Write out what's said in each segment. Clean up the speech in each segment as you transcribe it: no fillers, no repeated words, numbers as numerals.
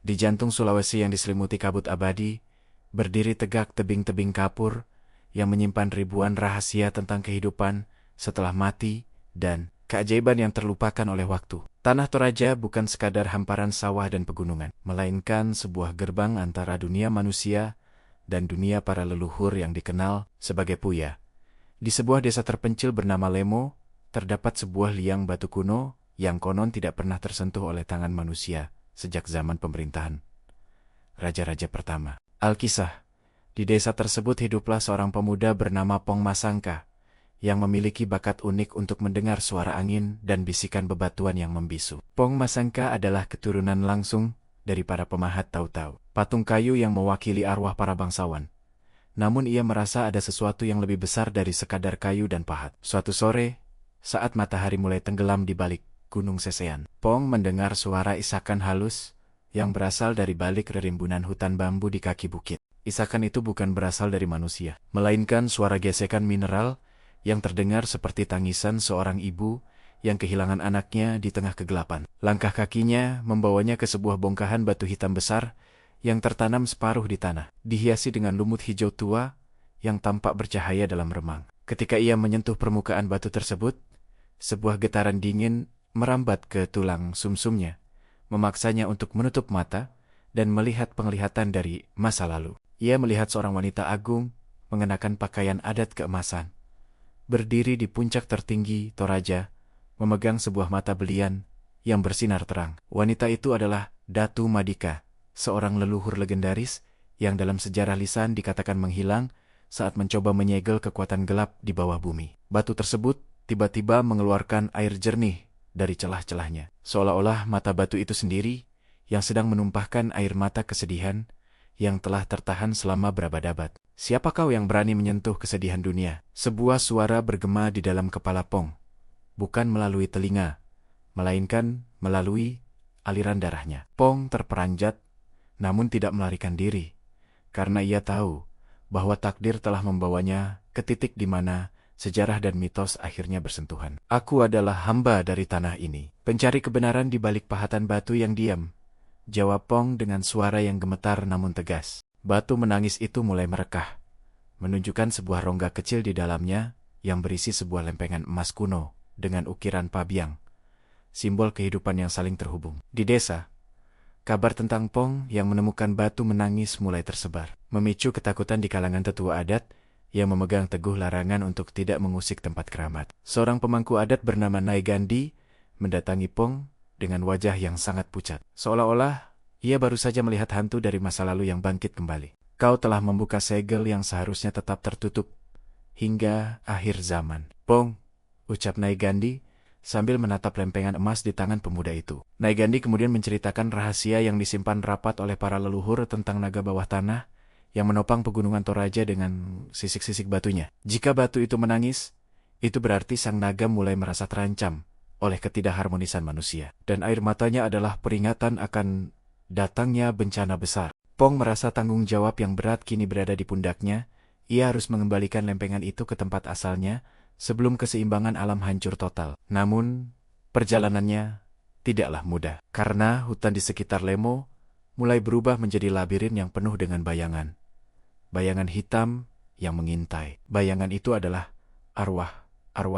Di jantung Sulawesi yang diselimuti kabut abadi, berdiri tegak tebing-tebing kapur yang menyimpan ribuan rahasia tentang kehidupan setelah mati dan keajaiban yang terlupakan oleh waktu. Tanah Toraja bukan sekadar hamparan sawah dan pegunungan, melainkan sebuah gerbang antara dunia manusia dan dunia para leluhur yang dikenal sebagai Puya. Di sebuah desa terpencil bernama Lemo, terdapat sebuah liang batu kuno yang konon tidak pernah tersentuh oleh tangan manusia sejak zaman pemerintahan raja-raja pertama. Alkisah, di desa tersebut hiduplah seorang pemuda bernama Pong Masangka yang memiliki bakat unik untuk mendengar suara angin dan bisikan bebatuan yang membisu. Pong Masangka adalah keturunan langsung dari para pemahat Tautau, patung kayu yang mewakili arwah para bangsawan. Namun ia merasa ada sesuatu yang lebih besar dari sekadar kayu dan pahat. Suatu sore, saat matahari mulai tenggelam di balik Gunung Sesean, Pong mendengar suara isakan halus yang berasal dari balik rerimbunan hutan bambu di kaki bukit. Isakan itu bukan berasal dari manusia, melainkan suara gesekan mineral yang terdengar seperti tangisan seorang ibu yang kehilangan anaknya di tengah kegelapan. Langkah kakinya membawanya ke sebuah bongkahan batu hitam besar yang tertanam separuh di tanah, dihiasi dengan lumut hijau tua yang tampak bercahaya dalam remang. Ketika ia menyentuh permukaan batu tersebut, sebuah getaran dingin merambat ke tulang sumsumnya, memaksanya untuk menutup mata dan melihat penglihatan dari masa lalu. Ia melihat seorang wanita agung mengenakan pakaian adat keemasan, berdiri di puncak tertinggi Toraja, memegang sebuah mata belian yang bersinar terang. Wanita itu adalah Datu Madika, seorang leluhur legendaris yang dalam sejarah lisan dikatakan menghilang saat mencoba menyegel kekuatan gelap di bawah bumi. Batu tersebut tiba-tiba mengeluarkan air jernih dari celah-celahnya, seolah-olah mata batu itu sendiri yang sedang menumpahkan air mata kesedihan yang telah tertahan selama berabad-abad. Siapa kau yang berani menyentuh kesedihan dunia? Sebuah suara bergema di dalam kepala Pong, bukan melalui telinga, melainkan melalui aliran darahnya. Pong terperanjat, namun tidak melarikan diri, karena ia tahu bahwa takdir telah membawanya ke titik di mana sejarah dan mitos akhirnya bersentuhan. Aku adalah hamba dari tanah ini, pencari kebenaran di balik pahatan batu yang diam, jawab Pong dengan suara yang gemetar namun tegas. Batu menangis itu mulai merekah, menunjukkan sebuah rongga kecil di dalamnya yang berisi sebuah lempengan emas kuno dengan ukiran pabiang, simbol kehidupan yang saling terhubung. Di desa, kabar tentang Pong yang menemukan batu menangis mulai tersebar, memicu ketakutan di kalangan tetua adat yang memegang teguh larangan untuk tidak mengusik tempat keramat. Seorang pemangku adat bernama Nai Gandhi mendatangi Pong dengan wajah yang sangat pucat, seolah-olah ia baru saja melihat hantu dari masa lalu yang bangkit kembali. Kau telah membuka segel yang seharusnya tetap tertutup hingga akhir zaman, Pong, ucap Nai Gandhi sambil menatap lempengan emas di tangan pemuda itu. Nai Gandhi kemudian menceritakan rahasia yang disimpan rapat oleh para leluhur tentang naga bawah tanah yang menopang pegunungan Toraja dengan sisik-sisik batunya. Jika batu itu menangis, itu berarti sang naga mulai merasa terancam oleh ketidakharmonisan manusia, dan air matanya adalah peringatan akan datangnya bencana besar. Pong merasa tanggung jawab yang berat kini berada di pundaknya. Ia harus mengembalikan lempengan itu ke tempat asalnya sebelum keseimbangan alam hancur total. Namun, perjalanannya tidaklah mudah, karena hutan di sekitar Lemo mulai berubah menjadi labirin yang penuh dengan bayangan. Bayangan hitam yang mengintai. Bayangan itu adalah arwah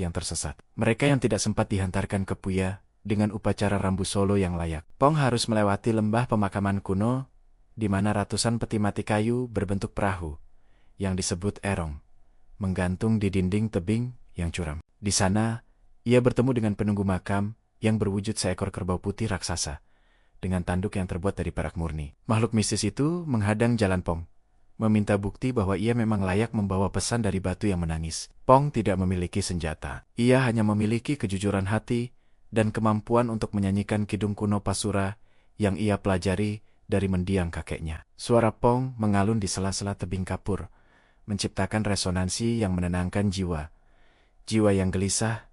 yang tersesat. Mereka yang tidak sempat dihantarkan ke Puya dengan upacara rambu solo yang layak. Pong harus melewati lembah pemakaman kuno di mana ratusan peti mati kayu berbentuk perahu yang disebut erong menggantung di dinding tebing yang curam. Di sana, ia bertemu dengan penunggu makam yang berwujud seekor kerbau putih raksasa dengan tanduk yang terbuat dari perak murni. Makhluk mistis itu menghadang jalan Pong, meminta bukti bahwa ia memang layak membawa pesan dari batu yang menangis. Pong tidak memiliki senjata. Ia hanya memiliki kejujuran hati dan kemampuan untuk menyanyikan kidung kuno Pasura yang ia pelajari dari mendiang kakeknya. Suara Pong mengalun di sela-sela tebing kapur, menciptakan resonansi yang menenangkan jiwa yang gelisah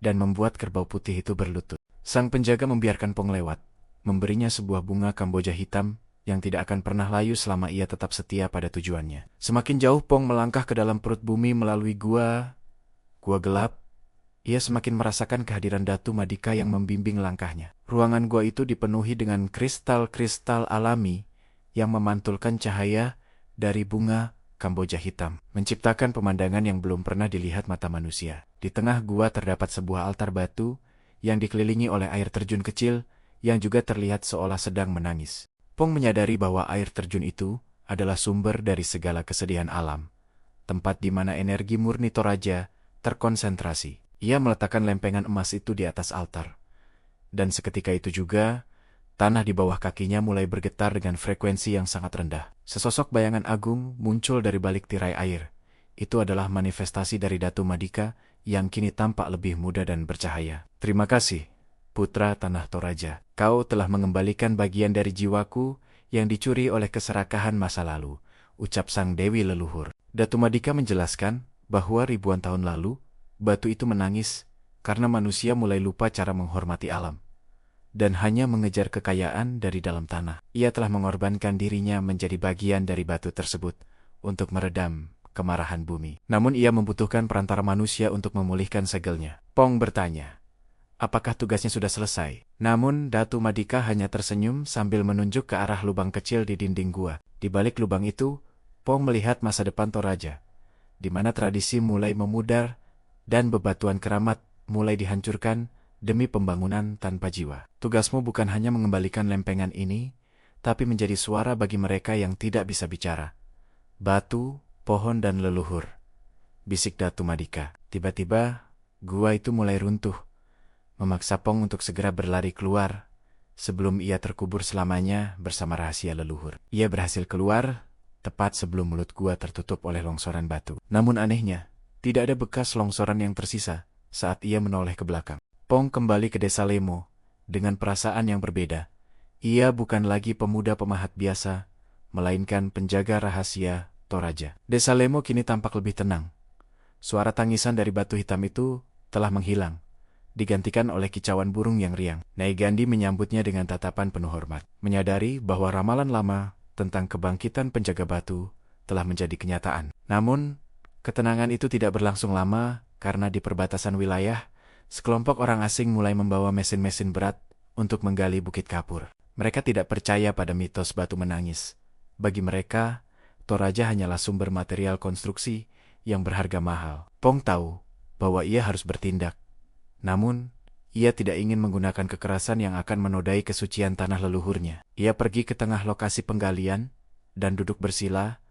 dan membuat kerbau putih itu berlutut. Sang penjaga membiarkan Pong lewat, memberinya sebuah bunga Kamboja hitam yang tidak akan pernah layu selama ia tetap setia pada tujuannya. Semakin jauh Pong melangkah ke dalam perut bumi melalui gua gelap, ia semakin merasakan kehadiran Datu Madika yang membimbing langkahnya. Ruangan gua itu dipenuhi dengan kristal-kristal alami yang memantulkan cahaya dari bunga Kamboja hitam, menciptakan pemandangan yang belum pernah dilihat mata manusia. Di tengah gua terdapat sebuah altar batu yang dikelilingi oleh air terjun kecil yang juga terlihat seolah sedang menangis. Pong menyadari bahwa air terjun itu adalah sumber dari segala kesedihan alam, tempat di mana energi murni Toraja terkonsentrasi. Ia meletakkan lempengan emas itu di atas altar. Dan seketika itu juga, tanah di bawah kakinya mulai bergetar dengan frekuensi yang sangat rendah. Sesosok bayangan agung muncul dari balik tirai air. Itu adalah manifestasi dari Datu Madika yang kini tampak lebih muda dan bercahaya. Terima kasih, Putra Tanah Toraja. Kau telah mengembalikan bagian dari jiwaku yang dicuri oleh keserakahan masa lalu, ucap sang Dewi leluhur. Datu Madika menjelaskan bahwa ribuan tahun lalu, batu itu menangis karena manusia mulai lupa cara menghormati alam dan hanya mengejar kekayaan dari dalam tanah. Ia telah mengorbankan dirinya menjadi bagian dari batu tersebut untuk meredam kemarahan bumi. Namun ia membutuhkan perantara manusia untuk memulihkan segelnya. Pong bertanya, apakah tugasnya sudah selesai? Namun Datu Madika hanya tersenyum sambil menunjuk ke arah lubang kecil di dinding gua. Di balik lubang itu, Pong melihat masa depan Toraja, di mana tradisi mulai memudar dan bebatuan keramat mulai dihancurkan demi pembangunan tanpa jiwa. Tugasmu bukan hanya mengembalikan lempengan ini, tapi menjadi suara bagi mereka yang tidak bisa bicara. Batu, pohon, dan leluhur, bisik Datu Madika. Tiba-tiba, gua itu mulai runtuh, memaksa Pong untuk segera berlari keluar, sebelum ia terkubur selamanya bersama rahasia leluhur. Ia berhasil keluar, tepat sebelum mulut gua tertutup oleh longsoran batu. Namun anehnya, tidak ada bekas longsoran yang tersisa saat ia menoleh ke belakang. Pong kembali ke desa Lemo dengan perasaan yang berbeda. Ia bukan lagi pemuda pemahat biasa, melainkan penjaga rahasia Toraja. Desa Lemo kini tampak lebih tenang. Suara tangisan dari batu hitam itu telah menghilang, digantikan oleh kicauan burung yang riang. Nyai Gandhi menyambutnya dengan tatapan penuh hormat, menyadari bahwa ramalan lama tentang kebangkitan penjaga batu telah menjadi kenyataan. Namun, ketenangan itu tidak berlangsung lama karena di perbatasan wilayah, sekelompok orang asing mulai membawa mesin-mesin berat untuk menggali Bukit Kapur. Mereka tidak percaya pada mitos batu menangis. Bagi mereka, Toraja hanyalah sumber material konstruksi yang berharga mahal. Pong tahu bahwa ia harus bertindak. Namun, ia tidak ingin menggunakan kekerasan yang akan menodai kesucian tanah leluhurnya. Ia pergi ke tengah lokasi penggalian dan duduk bersila,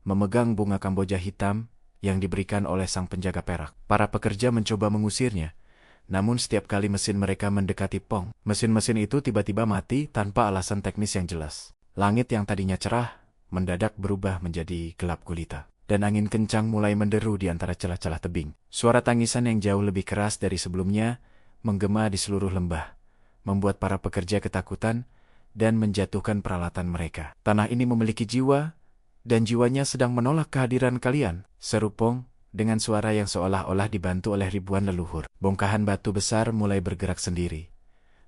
memegang bunga Kamboja hitam yang diberikan oleh sang penjaga perak. Para pekerja mencoba mengusirnya, namun setiap kali mesin mereka mendekati Pong, mesin-mesin itu tiba-tiba mati tanpa alasan teknis yang jelas. Langit yang tadinya cerah, mendadak berubah menjadi gelap gulita, dan angin kencang mulai menderu di antara celah-celah tebing. Suara tangisan yang jauh lebih keras dari sebelumnya menggema di seluruh lembah, membuat para pekerja ketakutan dan menjatuhkan peralatan mereka. Tanah ini memiliki jiwa, dan jiwanya sedang menolak kehadiran kalian, seru Pong dengan suara yang seolah-olah dibantu oleh ribuan leluhur. Bongkahan batu besar mulai bergerak sendiri,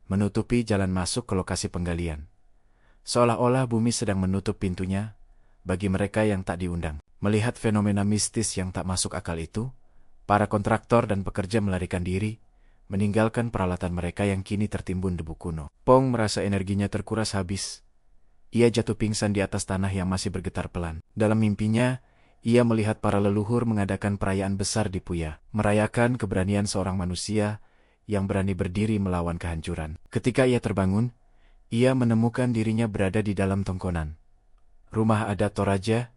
menutupi jalan masuk ke lokasi penggalian. Seolah-olah bumi sedang menutup pintunya bagi mereka yang tak diundang. Melihat fenomena mistis yang tak masuk akal itu, para kontraktor dan pekerja melarikan diri, meninggalkan peralatan mereka yang kini tertimbun debu kuno. Pong merasa energinya terkuras habis. Ia jatuh pingsan di atas tanah yang masih bergetar pelan. Dalam mimpinya, ia melihat para leluhur mengadakan perayaan besar di Puya, merayakan keberanian seorang manusia yang berani berdiri melawan kehancuran. Ketika ia terbangun, ia menemukan dirinya berada di dalam tongkonan rumah adat Toraja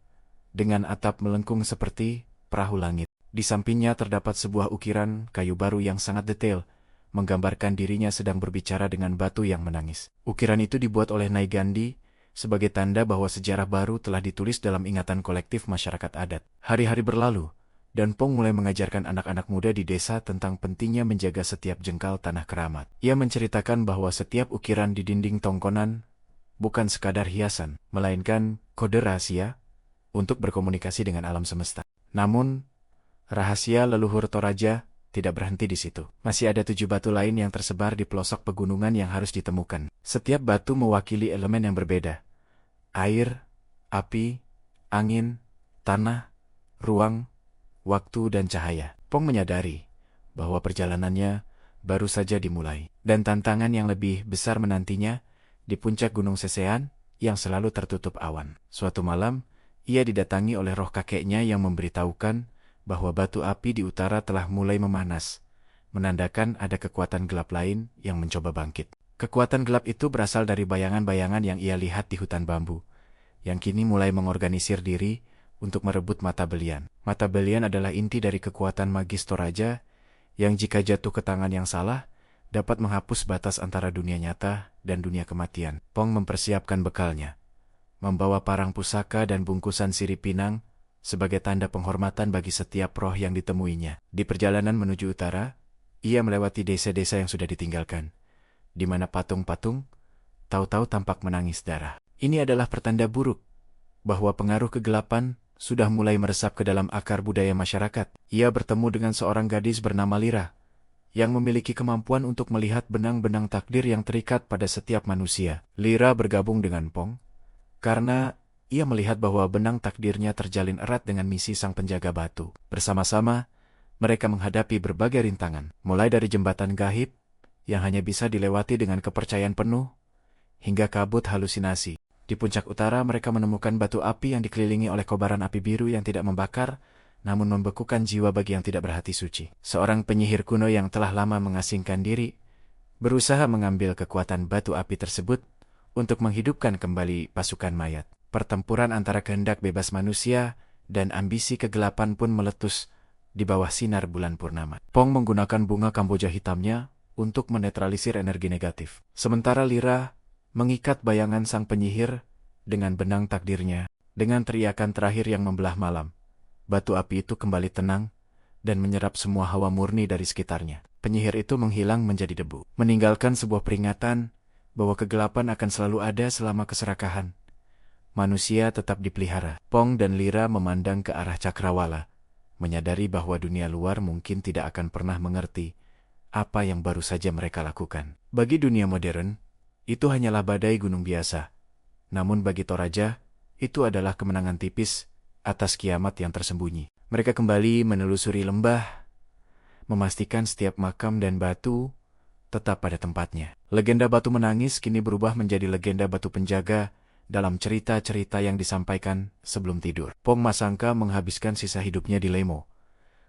dengan atap melengkung seperti perahu langit. Di sampingnya terdapat sebuah ukiran kayu baru yang sangat detail, menggambarkan dirinya sedang berbicara dengan batu yang menangis. Ukiran itu dibuat oleh Nyai Gandhi sebagai tanda bahwa sejarah baru telah ditulis dalam ingatan kolektif masyarakat adat. Hari-hari berlalu, dan Pong mulai mengajarkan anak-anak muda di desa tentang pentingnya menjaga setiap jengkal tanah keramat. Ia menceritakan bahwa setiap ukiran di dinding tongkonan bukan sekadar hiasan, melainkan kode rahasia untuk berkomunikasi dengan alam semesta. Namun, rahasia leluhur Toraja tidak berhenti di situ. Masih ada 7 batu lain yang tersebar di pelosok pegunungan yang harus ditemukan. Setiap batu mewakili elemen yang berbeda. Air, api, angin, tanah, ruang, waktu, dan cahaya. Pong menyadari bahwa perjalanannya baru saja dimulai. dan tantangan yang lebih besar menantinya di puncak Gunung Sesean yang selalu tertutup awan. Suatu malam, ia didatangi oleh roh kakeknya yang memberitahukan bahwa batu api di utara telah mulai memanas, menandakan ada kekuatan gelap lain yang mencoba bangkit. Kekuatan gelap itu berasal dari bayangan-bayangan yang ia lihat di hutan bambu, yang kini mulai mengorganisir diri untuk merebut mata belian. Mata belian adalah inti dari kekuatan magis Toraja, yang jika jatuh ke tangan yang salah, dapat menghapus batas antara dunia nyata dan dunia kematian. Pong mempersiapkan bekalnya, membawa parang pusaka dan bungkusan sirip pinang sebagai tanda penghormatan bagi setiap roh yang ditemuinya. Di perjalanan menuju utara, ia melewati desa-desa yang sudah ditinggalkan, di mana patung-patung tahu-tahu tampak menangis darah. Ini adalah pertanda buruk bahwa pengaruh kegelapan sudah mulai meresap ke dalam akar budaya masyarakat. Ia bertemu dengan seorang gadis bernama Lira, yang memiliki kemampuan untuk melihat benang-benang takdir yang terikat pada setiap manusia. Lira bergabung dengan Pong karena ia melihat bahwa benang takdirnya terjalin erat dengan misi sang penjaga batu. Bersama-sama, mereka menghadapi berbagai rintangan, mulai dari jembatan gaib yang hanya bisa dilewati dengan kepercayaan penuh, hingga kabut halusinasi. Di puncak utara, mereka menemukan batu api yang dikelilingi oleh kobaran api biru yang tidak membakar, namun membekukan jiwa bagi yang tidak berhati suci. Seorang penyihir kuno yang telah lama mengasingkan diri, berusaha mengambil kekuatan batu api tersebut untuk menghidupkan kembali pasukan mayat. Pertempuran antara kehendak bebas manusia dan ambisi kegelapan pun meletus di bawah sinar bulan purnama. Pong menggunakan bunga kamboja hitamnya untuk menetralisir energi negatif. Sementara Lira mengikat bayangan sang penyihir dengan benang takdirnya. Dengan teriakan terakhir yang membelah malam, batu api itu kembali tenang dan menyerap semua hawa murni dari sekitarnya. Penyihir itu menghilang menjadi debu, meninggalkan sebuah peringatan bahwa kegelapan akan selalu ada selama keserakahan manusia tetap dipelihara. Pong dan Lira memandang ke arah Cakrawala, menyadari bahwa dunia luar mungkin tidak akan pernah mengerti apa yang baru saja mereka lakukan. Bagi dunia modern, itu hanyalah badai gunung biasa. Namun bagi Toraja, itu adalah kemenangan tipis atas kiamat yang tersembunyi. Mereka kembali menelusuri lembah, memastikan setiap makam dan batu tetap pada tempatnya. Legenda batu menangis kini berubah menjadi legenda batu penjaga dalam cerita-cerita yang disampaikan sebelum tidur. Pong Masangka menghabiskan sisa hidupnya di Lemo,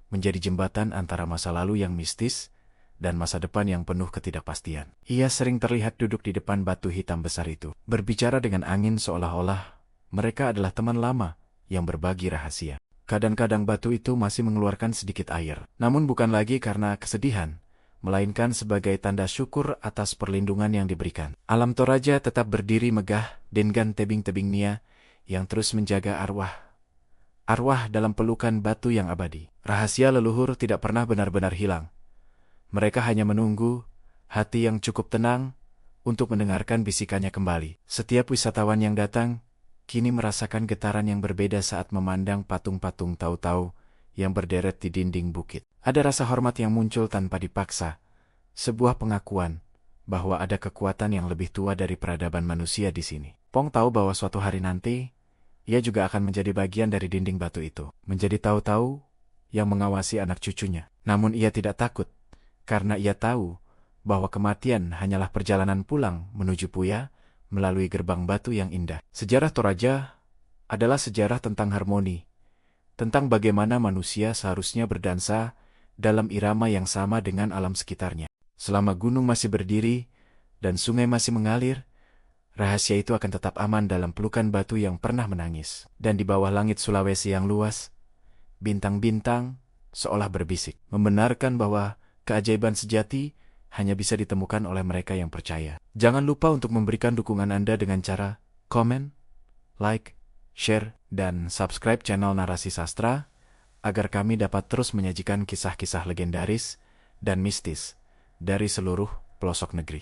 menjadi jembatan antara masa lalu yang mistis dan masa depan yang penuh ketidakpastian. Ia sering terlihat duduk di depan batu hitam besar itu, berbicara dengan angin seolah-olah mereka adalah teman lama yang berbagi rahasia. Kadang-kadang batu itu masih mengeluarkan sedikit air, namun bukan lagi karena kesedihan, melainkan sebagai tanda syukur atas perlindungan yang diberikan. Alam Toraja tetap berdiri megah dengan tebing-tebing Nia yang terus menjaga arwah dalam pelukan batu yang abadi. Rahasia leluhur tidak pernah benar-benar hilang. Mereka hanya menunggu hati yang cukup tenang untuk mendengarkan bisikannya kembali. Setiap wisatawan yang datang kini merasakan getaran yang berbeda saat memandang patung-patung tahu-tahu yang berderet di dinding bukit. Ada rasa hormat yang muncul tanpa dipaksa, sebuah pengakuan bahwa ada kekuatan yang lebih tua dari peradaban manusia di sini. Pong tahu bahwa suatu hari nanti, ia juga akan menjadi bagian dari dinding batu itu, menjadi tahu-tahu yang mengawasi anak cucunya. Namun ia tidak takut, karena ia tahu bahwa kematian hanyalah perjalanan pulang menuju Puya melalui gerbang batu yang indah. Sejarah Toraja adalah sejarah tentang harmoni, tentang bagaimana manusia seharusnya berdansa dalam irama yang sama dengan alam sekitarnya. Selama gunung masih berdiri dan sungai masih mengalir, rahasia itu akan tetap aman dalam pelukan batu yang pernah menangis. Dan di bawah langit Sulawesi yang luas, bintang-bintang seolah berbisik, membenarkan bahwa keajaiban sejati hanya bisa ditemukan oleh mereka yang percaya. Jangan lupa untuk memberikan dukungan Anda dengan cara komen, like, share, dan subscribe channel Narasi Sastra, agar kami dapat terus menyajikan kisah-kisah legendaris dan mistis dari seluruh pelosok negeri.